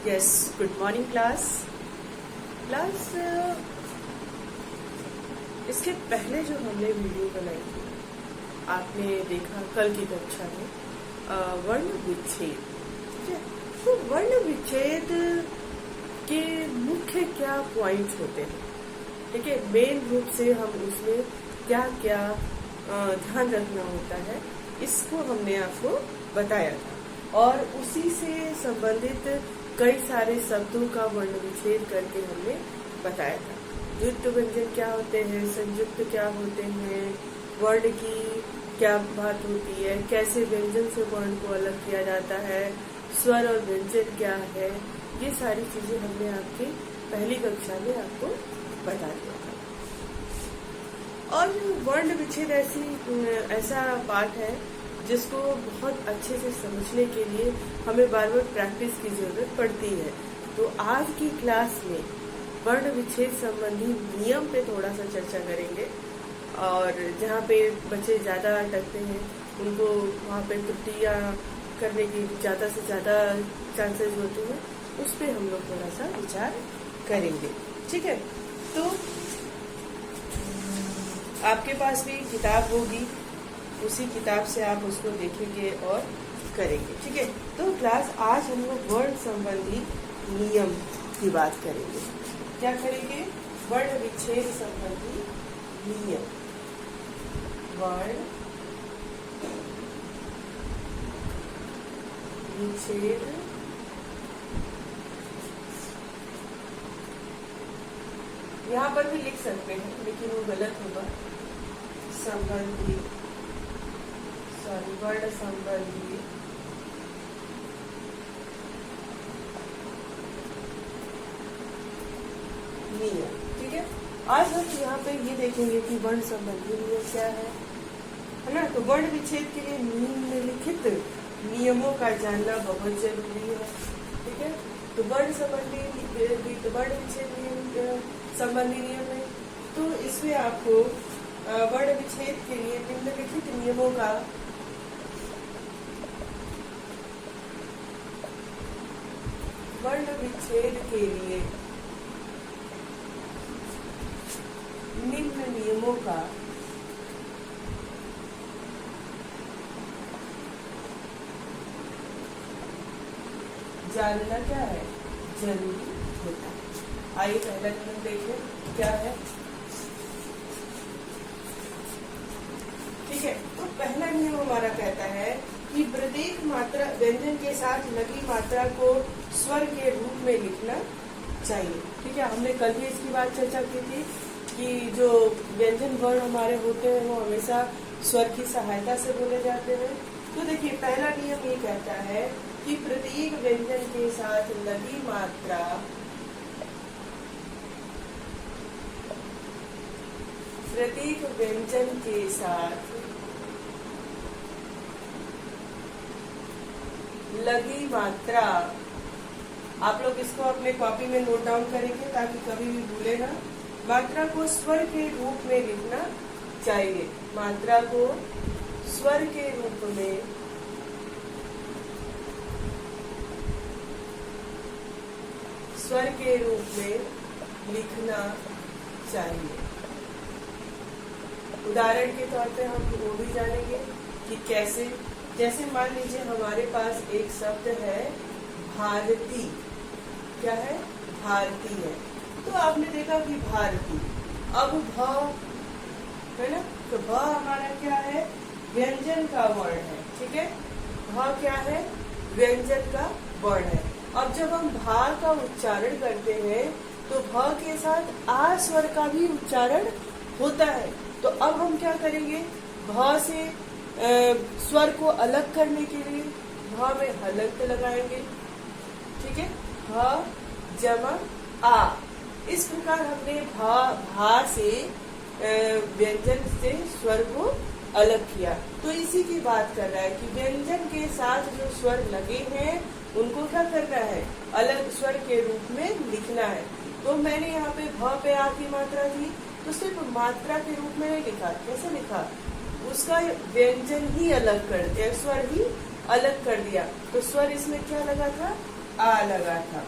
Yes, good morning class. इसके पहले जो हमने वीडियो बनाई थी आपने देखा कल की कक्षा में वर्ण विच्छेद। ठीक है, तो वर्ण विच्छेद के मुख्य क्या पॉइंट्स होते हैं। ठीक है, मेन रूप से हम उसमें क्या क्या ध्यान रखना होता है इसको हमने आपको बताया था और उसी से संबंधित कई सारे शब्दों का वर्ण विच्छेद करके हमने बताया था। युक्त व्यंजन क्या होते हैं, संयुक्त क्या होते हैं, वर्ण की क्या बात होती है, कैसे व्यंजन से वर्ण को अलग किया जाता है, स्वर और व्यंजन क्या है, ये सारी चीजें हमने आपकी पहली कक्षा में आपको बता दिया था। और वर्ण विच्छेद ऐसा पाठ है जिसको बहुत अच्छे से समझने के लिए हमें बार बार प्रैक्टिस की जरूरत पड़ती है। तो आज की क्लास में वर्ण विच्छेद संबंधी नियम पे थोड़ा सा चर्चा करेंगे और जहाँ पे बच्चे ज्यादा अटकते हैं उनको वहाँ पे त्रुटियां करने की ज्यादा से ज्यादा चांसेस होते हैं, उस पे हम लोग थोड़ा सा विचार करेंगे। ठीक है, तो आपके पास भी किताब होगी, उसी किताब से आप उसको देखेंगे और करेंगे। ठीक है, तो क्लास आज हम लोग वर्ण संबंधी नियम की बात करेंगे। क्या करेंगे? वर्ण विच्छेद संबंधी नियम। वर्ण विच्छेद यहाँ पर भी लिख सकते हैं लेकिन वो गलत होगा। संबंधी, वर्ण संबंधी नियम। ठीक है, आज हम यहाँ पे ये देखेंगे कि वर्ण संबंधी नियम क्या है ना। तो वर्ण विच्छेद के लिए निम्नलिखित नियमों का जानना बहुत जरूरी है। ठीक है, तो वर्ण विच्छेद नियम संबंधी नियम है, तो इसमें आपको वर्ण विच्छेद के लिए निम्नलिखित नियमों का वर्ण विच्छेद के लिए निम्न नियमों का जानना क्या है, जरूरी होता है। आइए पहला नियम देखें क्या है। ठीक है, तो पहला नियम हमारा कहता है कि प्रत्येक मात्रा व्यंजन के साथ लगी मात्रा को स्वर के रूप में लिखना चाहिए। ठीक है, हमने कल भी इसकी बात चर्चा की थी कि जो व्यंजन वर्ण हमारे होते हैं वो हमेशा स्वर की सहायता से बोले जाते हैं। तो देखिए पहला नियम ये कहता है कि प्रत्येक व्यंजन के साथ लगी मात्रा प्रत्येक व्यंजन के साथ लगी मात्रा, आप लोग इसको अपने कॉपी में नोट डाउन करेंगे ताकि कभी भी भूले ना। मात्रा को स्वर के रूप में लिखना चाहिए। मात्रा को स्वर के रूप में लिखना चाहिए। उदाहरण के तौर पे हम वो भी जानेंगे कि कैसे। जैसे मान लीजिए हमारे पास एक शब्द है भारती। क्या है? भारती है। तो आपने देखा कि भारती, अब भ है ना, तो भ हमारा क्या है? व्यंजन का वर्ण है। ठीक है, भ क्या है? व्यंजन का वर्ण है। अब जब हम भा का उच्चारण करते हैं तो भ के साथ आ स्वर का भी उच्चारण होता है। तो अब हम क्या करेंगे? भ से स्वर को अलग करने के लिए भ में हलंत लगाएंगे। ठीक है, भ जमा आ। इस प्रकार हमने भा से व्यंजन से स्वर को अलग किया। तो इसी की बात कर रहा है कि व्यंजन के साथ जो स्वर लगे हैं उनको क्या करना है? अलग स्वर के रूप में लिखना है। तो मैंने यहाँ पे भ पे आ की मात्रा थी तो सिर्फ मात्रा के रूप में नहीं लिखा। कैसे लिखा? उसका व्यंजन ही अलग कर दिया, स्वर ही अलग कर दिया। तो स्वर इसमें क्या लगा था? आ लगा था।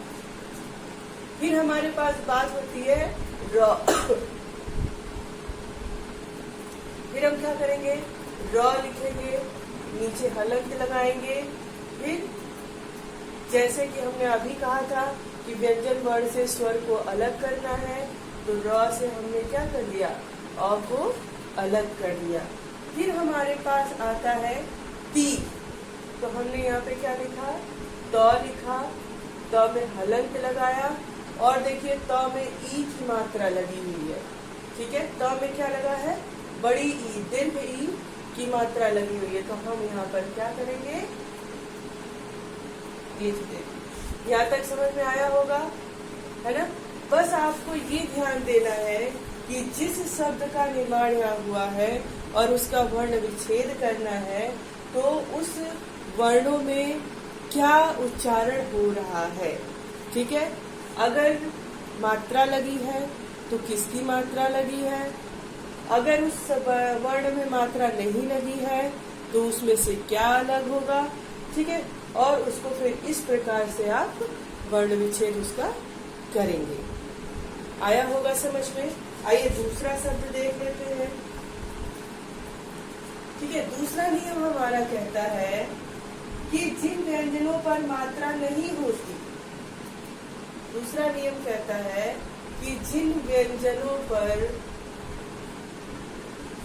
फिर हमारे पास बात होती है र। फिर हम क्या करेंगे, र लिखेंगे, नीचे हलंत लगाएंगे। फिर जैसे कि हमने अभी कहा था कि व्यंजन वर्ण से स्वर को अलग करना है, तो र से हमने क्या कर दिया, अ को अलग कर दिया। फिर हमारे पास आता है ती, तो हमने यहाँ पे क्या लिखा, त लिखा, त में हलंत लगाया, और देखिए त में ई की मात्रा लगी हुई है। ठीक है, त में क्या लगा है, बड़ी ई, दीर्घ ई की मात्रा लगी हुई है। तो हम यहाँ पर क्या करेंगे, ये देखिए, यहाँ तक समझ में आया होगा, है ना। बस आपको ये ध्यान देना है कि जिस शब्द का निर्माण यहाँ हुआ है और उसका वर्ण विच्छेद करना है, तो उस वर्णों में क्या उच्चारण हो रहा है। ठीक है, अगर मात्रा लगी है तो किसकी मात्रा लगी है, अगर उस वर्ण में मात्रा नहीं लगी है तो उसमें से क्या अलग होगा। ठीक है, और उसको फिर इस प्रकार से आप वर्ण विच्छेद उसका करेंगे। आया होगा समझ में। आइए दूसरा शब्द देख लेते हैं। ठीक है, दूसरा नियम हमारा कहता है कि जिन व्यंजनों पर मात्रा नहीं होती, दूसरा नियम कहता है कि जिन व्यंजनों पर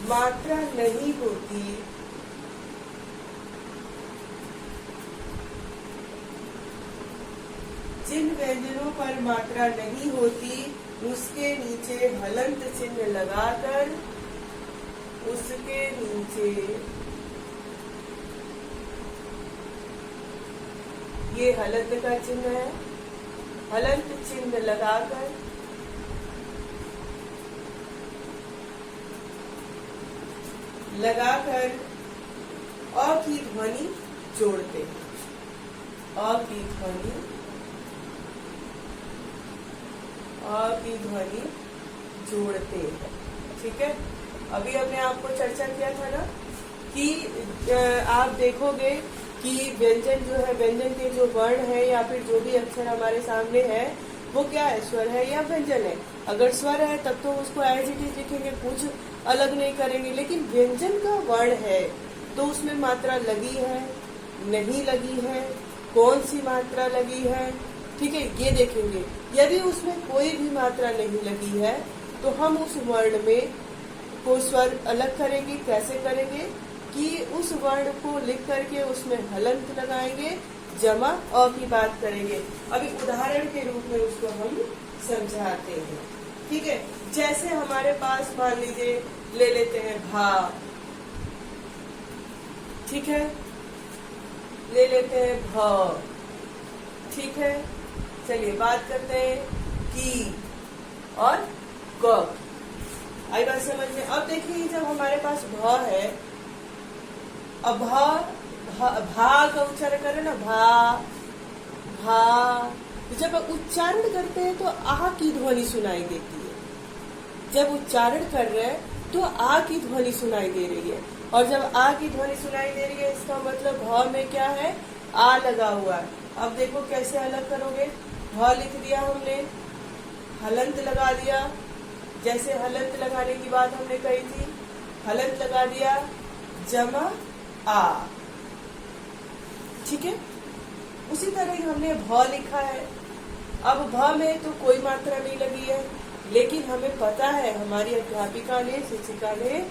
मात्रा नहीं होती, जिन व्यंजनों पर मात्रा नहीं होती उसके नीचे हलंत चिन्ह लगाकर, उसके नीचे ये हलंत का चिन्ह है, हलंत चिन्ह लगाकर अ की ध्वनि जोड़ते हैं, अ की ध्वनि जोड़ते हैं। ठीक है, अभी हमने आपको चर्चा किया था ना कि आप देखोगे कि व्यंजन जो है, व्यंजन के जो वर्ण है या फिर जो भी अक्षर हमारे सामने है वो क्या है, स्वर है या व्यंजन है। अगर स्वर है तब तो उसको एज इट इज लिखेंगे, कुछ अलग नहीं करेंगे। लेकिन व्यंजन का वर्ण है तो उसमें मात्रा लगी है, नहीं लगी है, कौन सी मात्रा लगी है। ठीक है, ये देखेंगे। यदि उसमें कोई भी मात्रा नहीं लगी है तो हम उस वर्ण में को स्वर अलग करेंगे। कैसे करेंगे कि उस वर्ण को लिख करके उसमें हलंत लगाएंगे, जमा अ की बात करेंगे। अभी उदाहरण के रूप में उसको हम समझाते हैं। ठीक है, जैसे हमारे पास मान लीजिए ले लेते हैं भा। ठीक है, ले लेते हैं भ। ठीक है, चलिए बात करते हैं की और क। आई बात समझ में। अब देखिए जब हमारे पास भ है, अब भा का उच्चारण करें ना, भा, जब उच्चारण करते हैं तो आ की ध्वनि सुनाई देती है। जब उच्चारण कर रहे हैं तो आ की ध्वनि सुनाई दे रही है, और जब आ की ध्वनि सुनाई दे रही है इसका मतलब भ में क्या है, आ लगा हुआ है। अब देखो कैसे अलग करोगे, भ लिख दिया हमने, हलंत लगा दिया, जैसे हलंत लगाने की बात हमने कही थी, हलंत लगा दिया, जमा आ। ठीक है, उसी तरह हमने भ लिखा है। अब भ में तो कोई मात्रा नहीं लगी है, लेकिन हमें पता है, हमारी अध्यापिका ने, शिक्षिका ने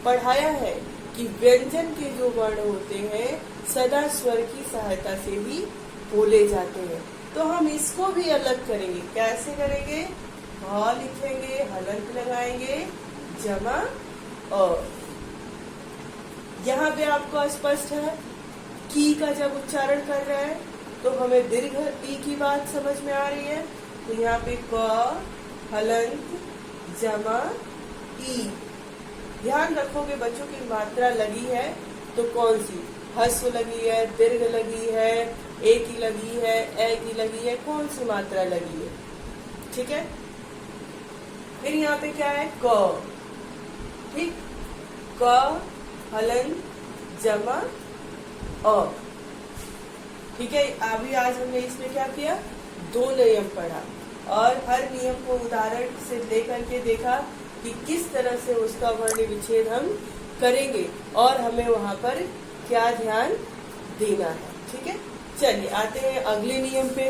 पढ़ाया है कि व्यंजन के जो वर्ण होते हैं सदा स्वर की सहायता से ही बोले जाते हैं। तो हम इसको भी अलग करेंगे। कैसे करेंगे, भ लिखेंगे, हलंत लगाएंगे, जमा अ। यहाँ पे आपको स्पष्ट है, की का जब उच्चारण कर रहे हैं तो हमें दीर्घ ई की बात समझ में आ रही है। तो यहाँ पे क, हलंत, जमा ई। ध्यान रखोगे बच्चों की मात्रा लगी है तो कौन सी, हस्व लगी है, दीर्घ लगी है, ए की लगी है, ए की लगी है, कौन सी मात्रा लगी है। ठीक है, फिर यहाँ पे क्या है, क। ठीक, क, हलंत, जमा अ। ठीक है, अभी आज हमने इसमें क्या किया, 2 नियम पढ़ा और हर नियम को उदाहरण से लेकर के देखा कि किस तरह से उसका वर्ण विच्छेद हम करेंगे और हमें वहां पर क्या ध्यान देना है। ठीक है, चलिए आते हैं अगले नियम पे।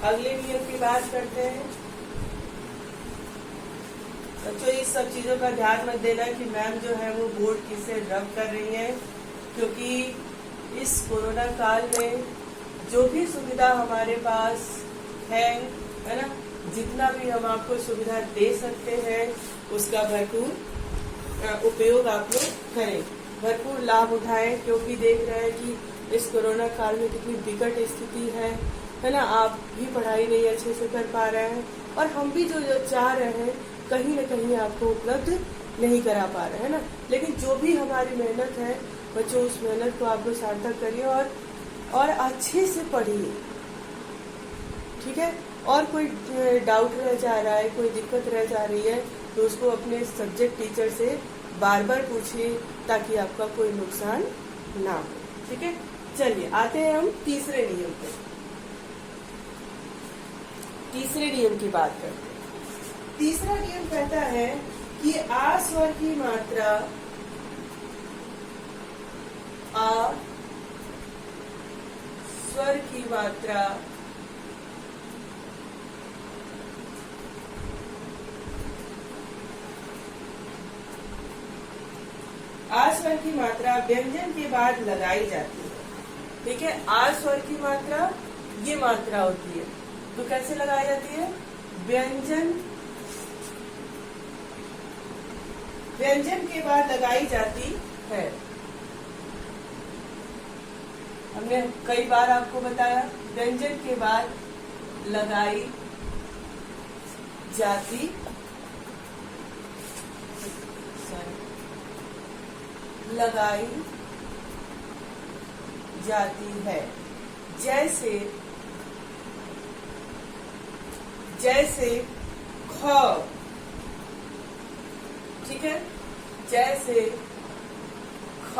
अगले नियम की बात करते हैं। बच्चों इस सब चीजों का ध्यान मत देना कि मैम जो है वो बोर्ड किससे रब कर रही है, क्योंकि इस कोरोना काल में जो भी सुविधा हमारे पास है ना, जितना भी हम आपको सुविधा दे सकते हैं उसका भरपूर उपयोग आप लोग करें, भरपूर लाभ उठाएं, क्योंकि देख रहे हैं कि इस कोरोना काल में कितनी विकट स्थिति है ना। आप भी पढ़ाई नहीं अच्छे से कर पा रहे हैं और हम भी जो चाह रहे हैं कहीं न कहीं आपको उपलब्ध नहीं करा पा रहे हैं ना। लेकिन जो भी हमारी मेहनत है बच्चों, उस मेहनत को आप लोग सार्थक करिए और अच्छे से पढ़िए। ठीक है, और कोई डाउट रह जा रहा है, कोई दिक्कत रह जा रही है तो उसको अपने सब्जेक्ट टीचर से बार बार पूछिए ताकि आपका कोई नुकसान ना हो। ठीक है, चलिए आते हैं हम तीसरे नियम पे। तीसरे नियम की बात करते हैं। तीसरा नियम कहता है कि आ स्वर की मात्रा आ स्वर की मात्रा आ स्वर की मात्रा व्यंजन के बाद लगाई जाती है। ठीक है, आ स्वर की मात्रा ये मात्रा होती है, तो कैसे लगाई जाती है, व्यंजन के बाद लगाई जाती है। हमने कई बार आपको बताया व्यंजन के बाद लगाई जाती है। जैसे ख, ठीक है, जैसे ख।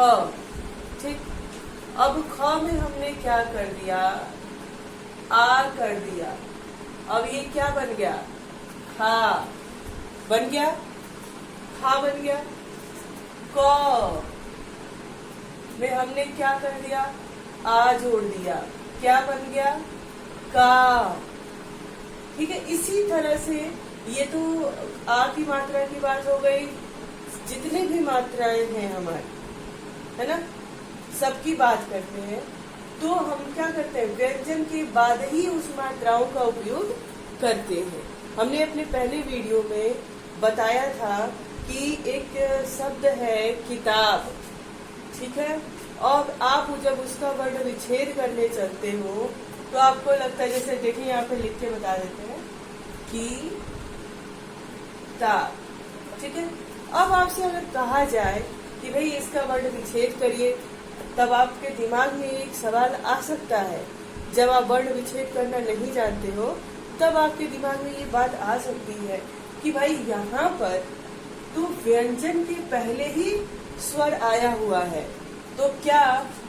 ठीक, अब ख में हमने क्या कर दिया, आ कर दिया। अब ये क्या बन गया, खा बन गया, खा बन गया। क में हमने क्या कर दिया, आ जोड़ दिया, क्या बन गया, का। ठीक है, इसी तरह से ये तो आ की मात्रा की बात हो गई। जितने भी मात्राएं हैं हमारी, है ना, सबकी बात करते हैं तो हम क्या करते हैं, व्यंजन के बाद ही उस मात्राओं का उपयोग करते हैं। हमने अपने पहले वीडियो में बताया था कि एक शब्द है किताब। ठीक है, और आप जब उसका वर्ण विच्छेद करने चलते हो तो आपको लगता है, जैसे देखिए यहाँ पे लिख के बता देते हैं कि किताब। ठीक है, अब आपसे अगर कहा जाए कि भाई इसका वर्ण विच्छेद करिए, तब आपके दिमाग में एक सवाल आ सकता है। जब आप वर्ण विच्छेद करना नहीं जानते हो तब आपके दिमाग में ये बात आ सकती है कि भाई यहाँ पर तो व्यंजन के पहले ही स्वर आया हुआ है, तो क्या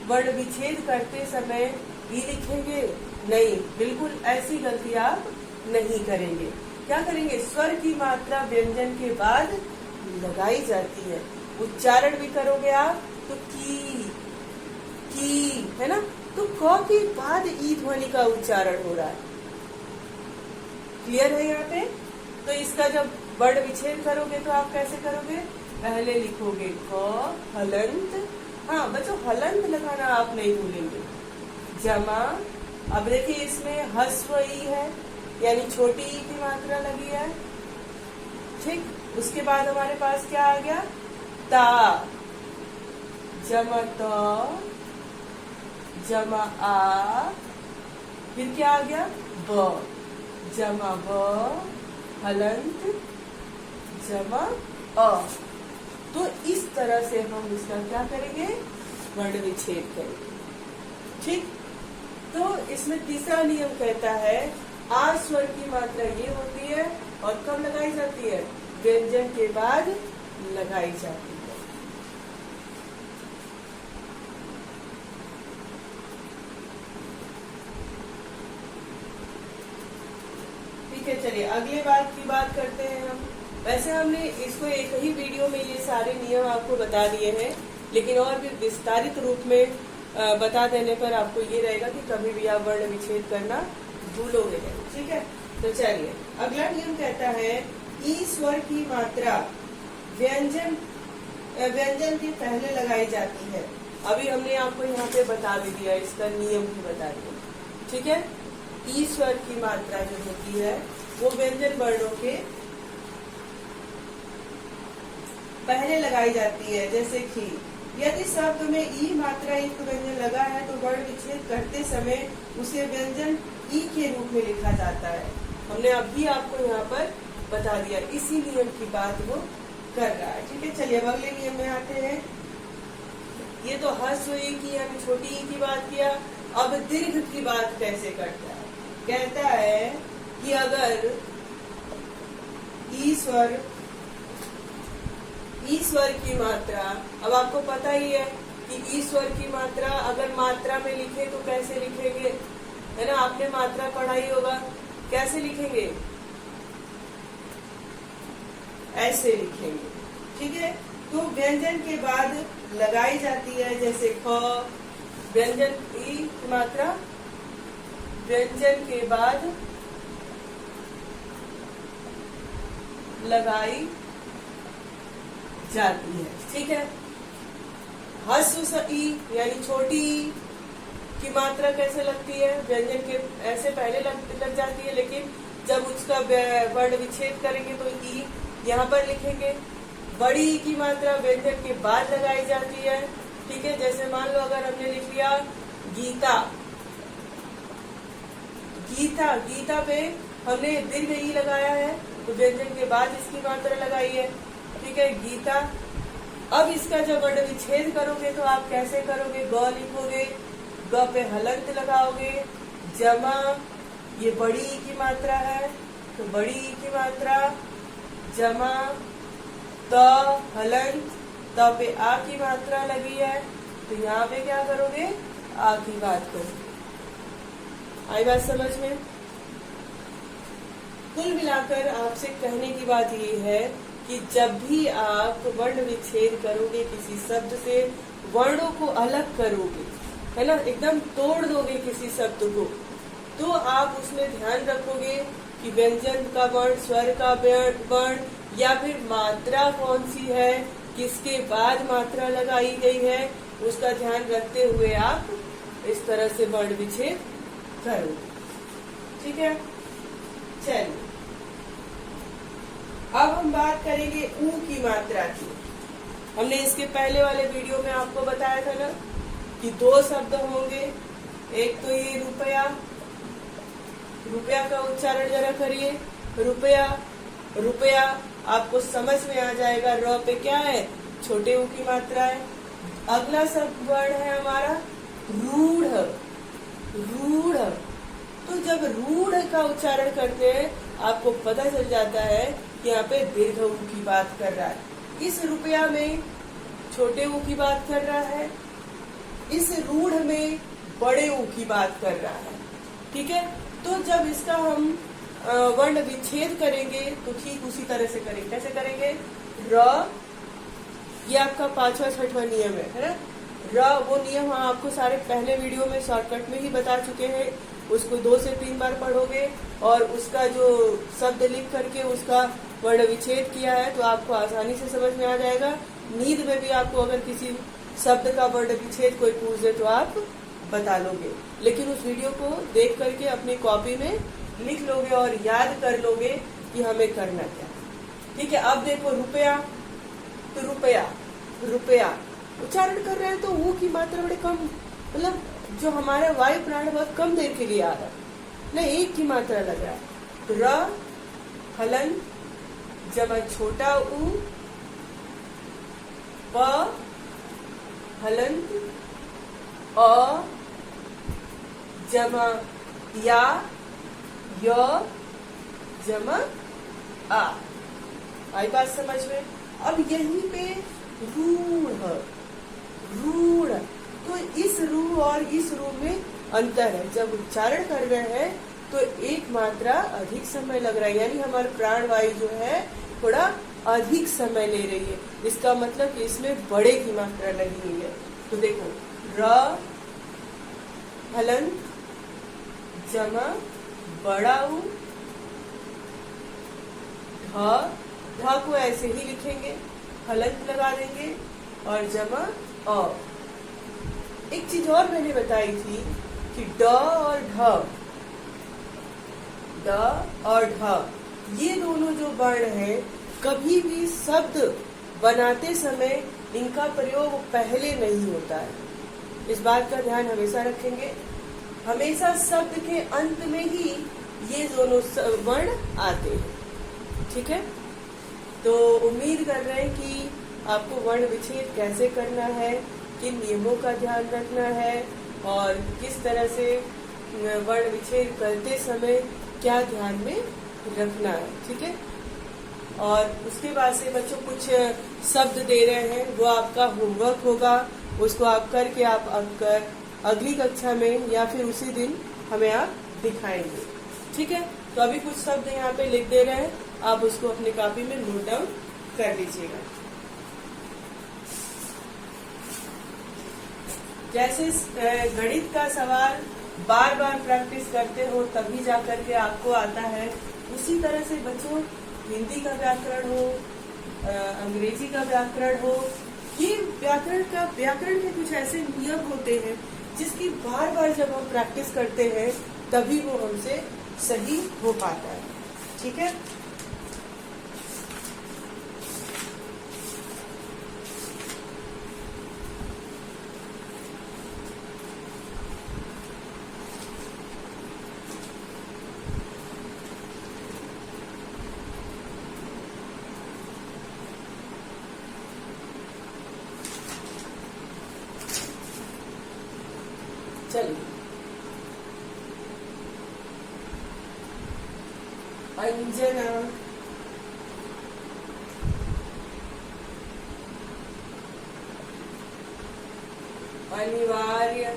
वर्ण विच्छेद करते समय ई लिखेंगे? नहीं, बिल्कुल ऐसी गलती आप नहीं करेंगे। क्या करेंगे, स्वर की मात्रा व्यंजन के बाद लगाई जाती है। उच्चारण भी करोगे आप तो की, है ना, तो क के बाद ई ध्वनि का उच्चारण हो रहा है। क्लियर है यहाँ पे? तो इसका जब वर्ण विच्छेद करोगे तो आप कैसे करोगे, पहले लिखोगे क, हलंत। हाँ बच्चों, हलंत लगाना आप नहीं भूलेंगे। जमा, अब देखिए इसमें हस्व ई है, यानी छोटी ई की मात्रा लगी है। ठीक, उसके बाद हमारे पास क्या आ गया, ता, जमा त, जमा आ, फिर क्या आ गया, ब, जमा ब, हलंत, जमा अ। तो इस तरह से हम इसका क्या करेंगे, वर्ण विच्छेद करेंगे। ठीक, तो इसमें तीसरा नियम कहता है आ स्वर की मात्रा ये होती है और कब लगाई जाती है, व्यंजन के बाद लगाई जाती है। ठीक है, चलिए अगले बात की बात करते हैं हम। वैसे हमने इसको एक ही वीडियो में ये सारे नियम आपको बता दिए हैं, लेकिन और भी विस्तारित रूप में बता देने पर आपको ये रहेगा कि कभी भी आप वर्ण विच्छेद करना भूलोगे नहीं। ठीक है, तो चलिए अगला नियम कहता है ई स्वर की मात्रा व्यंजन के पहले लगाई जाती है। अभी हमने आपको यहाँ पे बता भी दिया, इसका नियम भी बता दिया। ठीक है, ई स्वर की मात्रा जो होती है वो व्यंजन वर्णों के पहले लगाई जाती है। जैसे कि यदि शब्द में ई मात्रा युक्त व्यंजन लगा है तो वर्ण विच्छेद करते समय उसे व्यंजन ई के रूप में लिखा जाता है। हमने अभी आपको यहाँ पर बता दिया, इसी नियम की बात वो कर रहा है। ठीक है, चलिए अब अगले नियम में आते हैं। ये तो ह्रस्व ई की यानी छोटी ई की बात किया। अब दीर्घ की बात कैसे करता है? कहता है कि अगर ईश्वर की मात्रा, अब आपको पता ही है कि ईश्वर की मात्रा अगर मात्रा में लिखे तो कैसे लिखेंगे, है ना? आपने मात्रा पढ़ाई होगा, कैसे लिखेंगे? ऐसे लिखेंगे। ठीक है, तो व्यंजन के बाद लगाई जाती है। जैसे ख, व्यंजन ई की मात्रा व्यंजन के बाद लगाई जाती है। ठीक है, ह्रस्व ई यानी छोटी ई की मात्रा कैसे लगती है? व्यंजन के ऐसे पहले लग जाती है, लेकिन जब उसका वर्ण विच्छेद करेंगे तो ई यहाँ पर लिखेंगे। बड़ी ई की मात्रा व्यंजन के बाद लगाई जाती है। ठीक है, जैसे मान लो अगर हमने लिख लिया गीता, गीता, गीता पे हमने दीर्घ ई लगाया है तो व्यंजन के बाद इसकी मात्रा लगाई है। ठीक है, गीता। अब इसका जब वर्ण विच्छेद करोगे तो आप कैसे करोगे? ग लिखोगे, ग पे हलंत लगाओगे, जमा, ये बड़ी ई की मात्रा है तो बड़ी ई की मात्रा, जमा, त हलंत, त पे आ की मात्रा लगी है तो यहाँ पे क्या करोगे? आ की बात करोगे। आई बात समझ में? कुल मिलाकर आपसे कहने की बात ये है कि जब भी आप वर्ण विच्छेद करोगे किसी शब्द से, वर्णों को अलग करोगे, है ना, एकदम तोड़ दोगे किसी शब्द को, तो आप उसमें ध्यान रखोगे कि व्यंजन का वर्ण, स्वर का वर्ण या फिर मात्रा कौन सी है, किसके बाद मात्रा लगाई गई है, उसका ध्यान रखते हुए आप इस तरह से वर्ण विच्छेद करोगे। ठीक है, चलिए अब हम बात करेंगे ऊ की मात्रा की। हमने इसके पहले वाले वीडियो में आपको बताया था ना कि दो शब्द होंगे, एक तो ये रुपया, रुपया का उच्चारण जरा करिए, रुपया, रुपया आपको समझ में आ जाएगा। र पे क्या है? छोटे ऊ की मात्रा है। अगला शब्द वर्ण है हमारा रूढ़, रूढ़। तो जब रूढ़ का उच्चारण करते हैं आपको पता चल जाता है कि यहाँ पे दीर्घ ऊ की बात कर रहा है। इस रुपया में छोटे ऊ की बात कर रहा है, इस रूढ़ में बड़े ऊ की बात कर रहा है। ठीक है, तो जब इसका हम वर्ण विच्छेद करेंगे तो ठीक उसी तरह से करेंगे। कैसे करेंगे? र, ये आपका 5वां 6वां नियम है ना? र, वो नियम हम आपको सारे पहले वीडियो में शॉर्टकट में ही बता चुके हैं। उसको 2 से 3 बार पढ़ोगे और उसका जो शब्द लिख करके उसका वर्ण विच्छेद किया है तो आपको आसानी से समझ में आ जाएगा। नींद में भी आपको अगर किसी शब्द का वर्ण विच्छेद कोई पूछ दे तो आप बता लोगे, लेकिन उस वीडियो को देख करके अपनी कॉपी में लिख लोगे और याद कर लोगे कि हमें करना क्या। ठीक है, अब देखो रुपया, तो रुपया, रुपया उच्चारण कर रहे हैं तो वो की मात्रा बड़े कम, मतलब जो हमारा वायु प्राण बहुत कम देर के लिए आ रहा है ना, एक की मात्रा लग रहा है। तो र हलन जमा छोटा ऊ, प हलंत, अ जमा या, य जमा आ। आई बात समझ में? अब यहीं पे रूढ़, रूढ़, तो इस रू और इस रू में अंतर है। जब उच्चारण कर रहे हैं तो एक मात्रा अधिक समय लग रहा है, यानी हमारी प्राणवायु जो है थोड़ा अधिक समय ले रही है। इसका मतलब कि इसमें बड़े की मात्रा लगी हुई है। तो देखो र हलंत जमा बड़ा ऊ, ढ को ऐसे ही लिखेंगे, हलंत लगा देंगे और जमा अ। एक चीज और मैंने बताई थी कि ड और ढ ये दोनों जो वर्ण है, कभी भी शब्द बनाते समय इनका प्रयोग पहले नहीं होता है। इस बात का ध्यान हमेशा रखेंगे। हमेशा शब्द के अंत में ही ये दोनों वर्ण आते हैं। ठीक है, तो उम्मीद कर रहे हैं कि आपको वर्ण विच्छेद कैसे करना है, किन नियमों का ध्यान रखना है और किस तरह से वर्ण विच्छेद करते समय क्या ध्यान में रखना है। ठीक है, और उसके बाद से बच्चों कुछ शब्द दे रहे हैं, वो आपका होमवर्क होगा। उसको आप करके आप अगली कक्षा में या फिर उसी दिन हमें आप दिखाएंगे। ठीक है, तो अभी कुछ शब्द यहाँ पे लिख दे रहे हैं, आप उसको अपनी कॉपी में नोट डाउन कर लीजिएगा। जैसे गणित का सवाल बार बार प्रैक्टिस करते हो तभी जा करके आपको आता है, उसी तरह से बच्चों हिंदी का व्याकरण हो, अंग्रेजी का व्याकरण हो, ये व्याकरण के कुछ ऐसे नियम होते हैं जिसकी बार बार जब हम प्रैक्टिस करते हैं तभी वो हमसे सही हो पाता है। ठीक है, चलिए अंजना, अनिवार्य,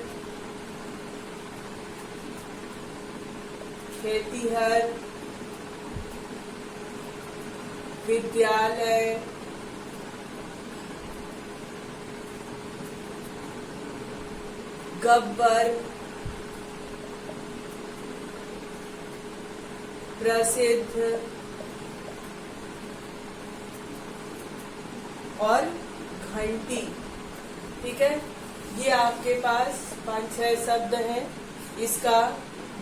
खेतीहर, विद्यालय, गब्बर, प्रसिद्ध और घंटी। ठीक है, ये आपके पास 5-6 शब्द हैं। इसका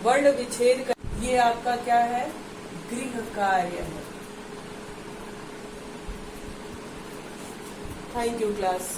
वर्ण विच्छेद ये आपका क्या है, गृह कार्य है। Thank you class.